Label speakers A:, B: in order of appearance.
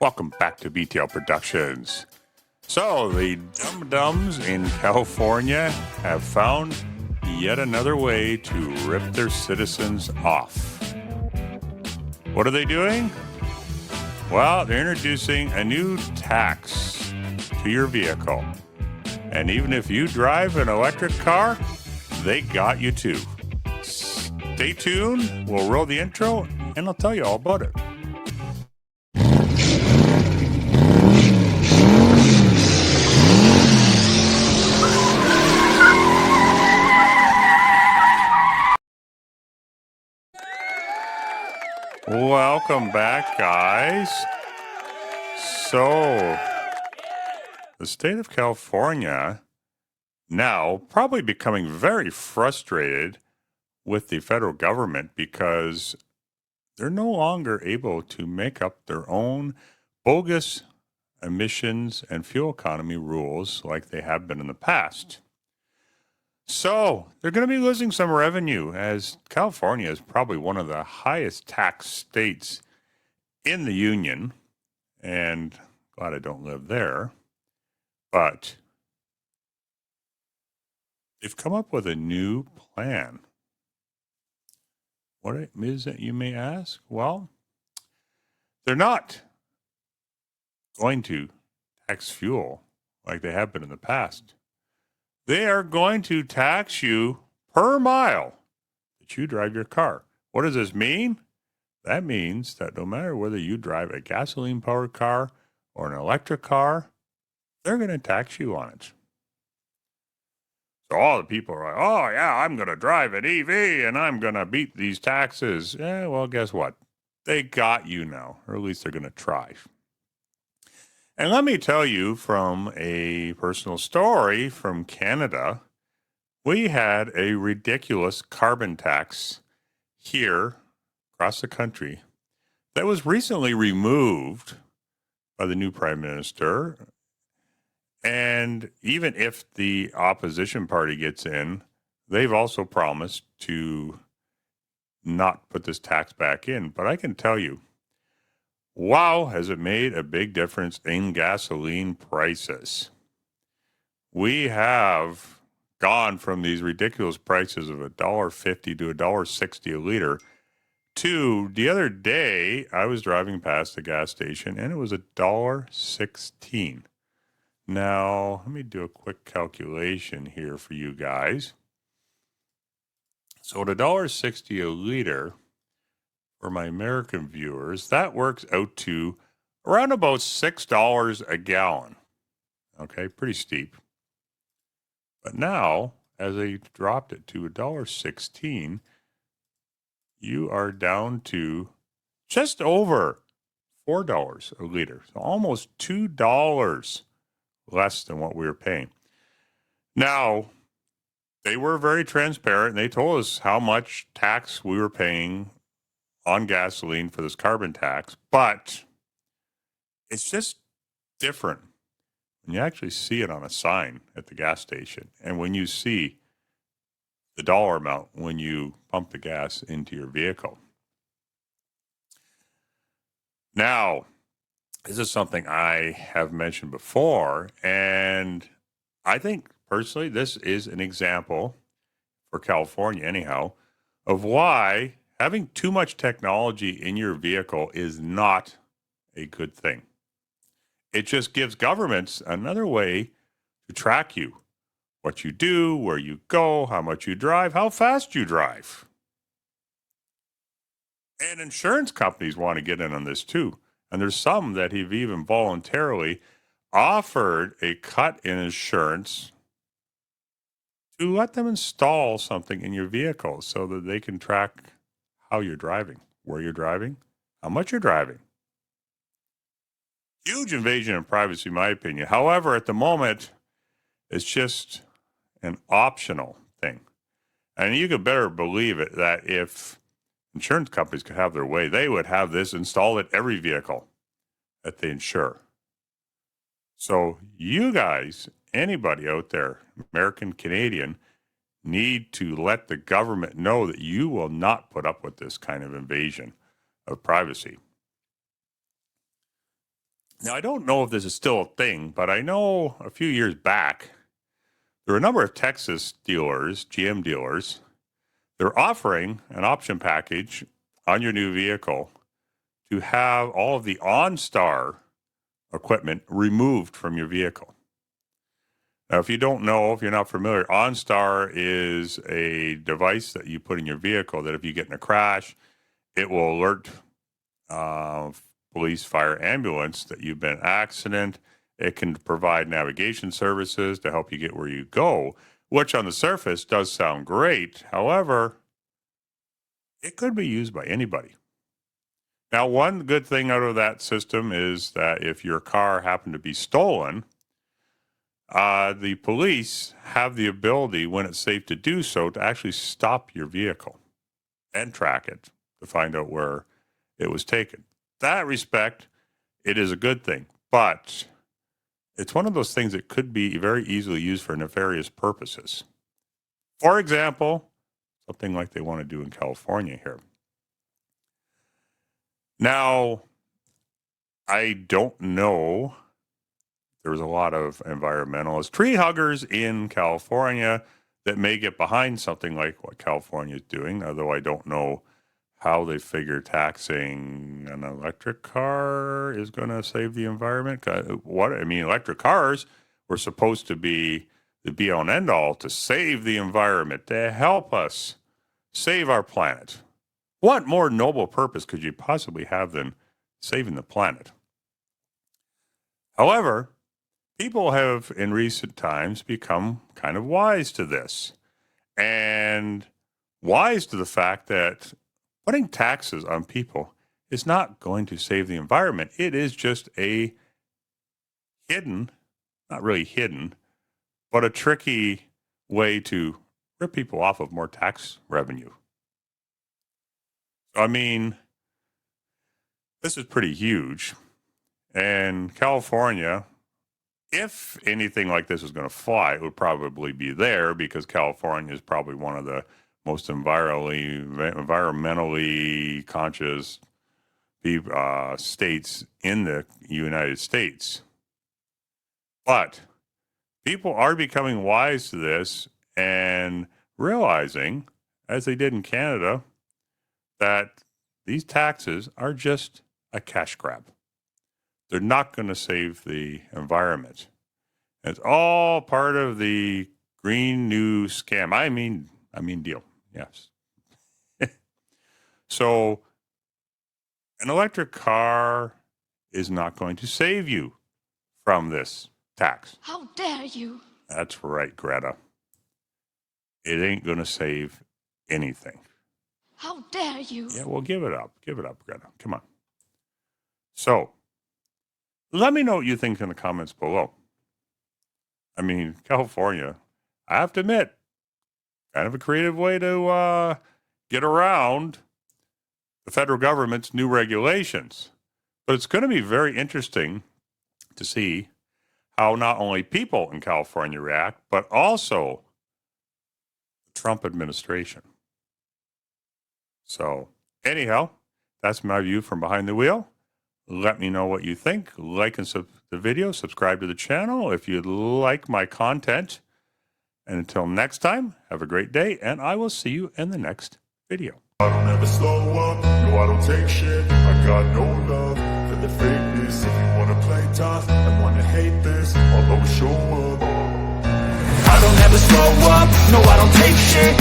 A: Welcome back to BTL Productions. So, the dum-dums in California have found yet another way to rip their citizens off. What are they doing? Well, they're introducing a new tax to your vehicle. And even if you drive an electric car, they got you too. Stay tuned, we'll roll the intro, and I'll tell you all about it. Welcome back, guys. So, the state of California now probably becoming very frustrated with the federal government because they're no longer able to make up their own bogus emissions and fuel economy rules like they have been in the past. So they're going to be losing some revenue as California is probably one of the highest tax states in the union. And glad I don't live there. But they've come up with a new plan. What is it, you may ask? Well, they're not going to tax fuel like they have been in the past. They are going to tax you per mile that you drive your car. What does this mean? That means that no matter whether you drive a gasoline-powered car or an electric car, they're going to tax you on it. So all the people are like, oh, yeah, I'm going to drive an EV and I'm going to beat these taxes. Yeah, well, guess what? They got you now, or at least they're going to try. And let me tell you from a personal story from Canada, we had a ridiculous carbon tax here across the country that was recently removed by the new prime minister. And even if the opposition party gets in, they've also promised to not put this tax back in. But I can tell you, wow, has it made a big difference in gasoline prices. We have gone from these ridiculous prices of $1.50 to $1.60 a liter to the other day, I was driving past the gas station and it was $1.16. Now, let me do a quick calculation here for you guys. So at $1.60 a liter, for my American viewers, that works out to around about $6 a gallon. Okay, pretty steep. But now, as they dropped it to $1.16, you are down to just over $4 a liter. So almost $2 less than what we were paying. Now, they were very transparent and they told us how much tax we were paying on gasoline for this carbon tax, but it's just different when you actually see it on a sign at the gas station and when you see the dollar amount when you pump the gas into your vehicle. Now, this is something I have mentioned before, and I think personally this is an example for California anyhow of why having too much technology in your vehicle is not a good thing. It just gives governments another way to track you, what you do, where you go, how much you drive, how fast you drive. And insurance companies want to get in on this too. And there's some that have even voluntarily offered a cut in insurance to let them install something in your vehicle so that they can track how you're driving, where you're driving, how much you're driving. Huge invasion of privacy, in my opinion. However, at the moment, it's just an optional thing. And you could better believe it that if insurance companies could have their way, they would have this installed at every vehicle that they insure. So you guys, anybody out there, American, Canadian, need to let the government know that you will not put up with this kind of invasion of privacy. Now, I don't know if this is still a thing, but I know a few years back, there were a number of Texas dealers, GM dealers, they're offering an option package on your new vehicle to have all of the OnStar equipment removed from your vehicle. Now, if you don't know, if you're not familiar, OnStar is a device that you put in your vehicle that if you get in a crash, it will alert police, fire, ambulance that you've been in an accident. It can provide navigation services to help you get where you go, which on the surface does sound great. However, it could be used by anybody. Now, one good thing out of that system is that if your car happened to be stolen, the police have the ability, when it's safe to do so, to actually stop your vehicle and track it to find out where it was taken. That respect, it is a good thing, but it's one of those things that could be very easily used for nefarious purposes. For example, something like they want to do in California here. Now, I don't know. There's a lot of environmentalist tree huggers in California that may get behind something like what California is doing, although I don't know how they figure taxing an electric car is going to save the environment. Electric cars were supposed to be the be-all and end-all to save the environment, to help us save our planet. What more noble purpose could you possibly have than saving the planet? However, people have in recent times become kind of wise to this, and wise to the fact that putting taxes on people is not going to save the environment. It is just a hidden, not really hidden, but a tricky way to rip people off of more tax revenue. I mean, this is pretty huge. And California, if anything like this is going to fly, it would probably be there because California is probably one of the most environmentally conscious states in the United States. But people are becoming wise to this and realizing, as they did in Canada, that these taxes are just a cash grab. They're not going to save the environment. It's all part of the Green New scam. I mean deal. Yes. So an electric car is not going to save you from this tax.
B: How dare you?
A: That's right, Greta. It ain't going to save anything.
B: How dare you?
A: Yeah, well, give it up. Give it up, Greta. Come on. So, let me know what you think in the comments below. I mean, California, I have to admit, kind of a creative way to get around the federal government's new regulations. But it's going to be very interesting to see how not only people in California react, but also the Trump administration. So, anyhow, that's my view from behind the wheel. Let me know what you think. Like and the video, subscribe to the channel if you'd like my content. And until next time, have a great day, and I will see you in the next video.
C: I don't ever slow up, no I don't take shit. I got no love for the fakeness. If you wanna play tough and wanna hate this, I'll always show up. I don't ever slow up, no I don't take shit.